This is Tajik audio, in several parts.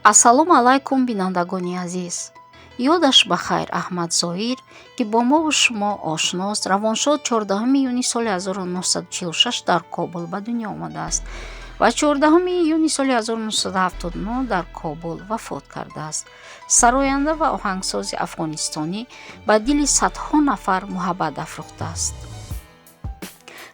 ассалому алайкум бинандагони азиз. ёдаш ба хайр Аҳмад Зоир, ки бо мову шумо ошност, равон шуд 14 июни соли 1946 дар Кобул ба дунё омадааст ва 14 июни соли 1979 дар Кобул вафот кардааст. Сароянда ва оҳангсози афғонистонӣ ба дили садҳо нафар муҳаббат афрохтааст.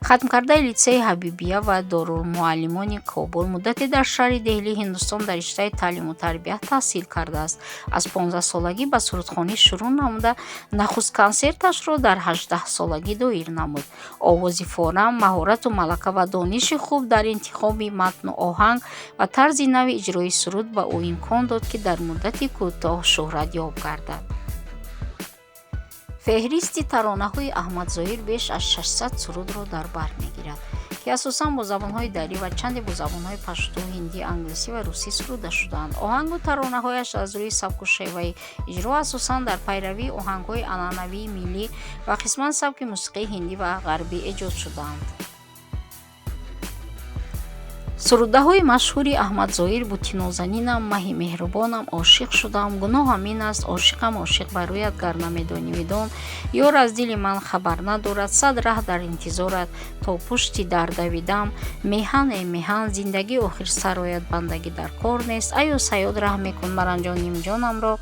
хатмкардаи литсеи Ҳабибия ва Дорулмуаллимони Кобул муддате дар шаҳри Деҳли, Ҳиндустон дар риштаи таълиму тарбият таҳсил кардааст. Аз 15-солагӣ ба сурудхонӣ шурӯъ намуда, нахуст консерташро дар 18-солагӣ доир намуд. Овози форам, маҳорату малака ва дониши хуб дар интихоби матну оҳанг ва тарзи нави иҷрои суруд ба ӯ имкон дод, ки дар муддати кӯтоҳ шӯҳратёб гардад. феҳристи таронаҳои Аҳмад Зоир беш аз 600 сурудро дар бар мегирад, ки асосан бо забонҳои дарӣ ва чанде бо забонҳои пашту, ҳиндӣ, англисӣ ва русӣ суруда шудаанд. Оҳангу таронаҳояш аз рӯйи сабку шеваи иҷро асосан дар пайравии оҳангҳои анъанавии миллӣ ва қисман сабки мусиқии ҳиндӣ ва ғарбӣ эҷод шудаанд. сурудаҳои машҳури Аҳмад Зоир: бути нозанинам, маҳи меҳрубонам, ошиқ шудам, гуноҳам ин аст, ошиқам ошиқ ба рӯят, гар намедонӣ видон, ёр аз дили ман хабар надорад, сад раҳ дар интизорат, то пушти дар давидам, меҳан меҳан, зиндагӣ охир сар ояд, бандагӣ дар кор нест, айё саёд раҳм мекун маранҷон нимҷонамро,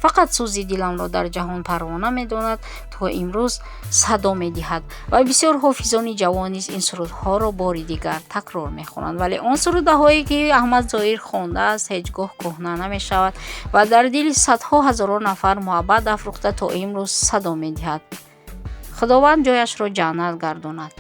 фақат сӯзи диламро дар ҷаҳон парвона медонад, то имрӯз садо медиҳад. ва бисёр ҳофизони ҷавон низ ин сурудҳоро бори дигар такрор мехонанд, вале он сурудаҳое, ки Аҳмад Зоир хондааст, ҳеҷ гоҳ кӯҳна намешавад ва дар дили садҳо ҳазорон нафар муҳаббат афрохта то имрӯз садо медиҳад. худованд ҷояшро ҷаннат гардонад.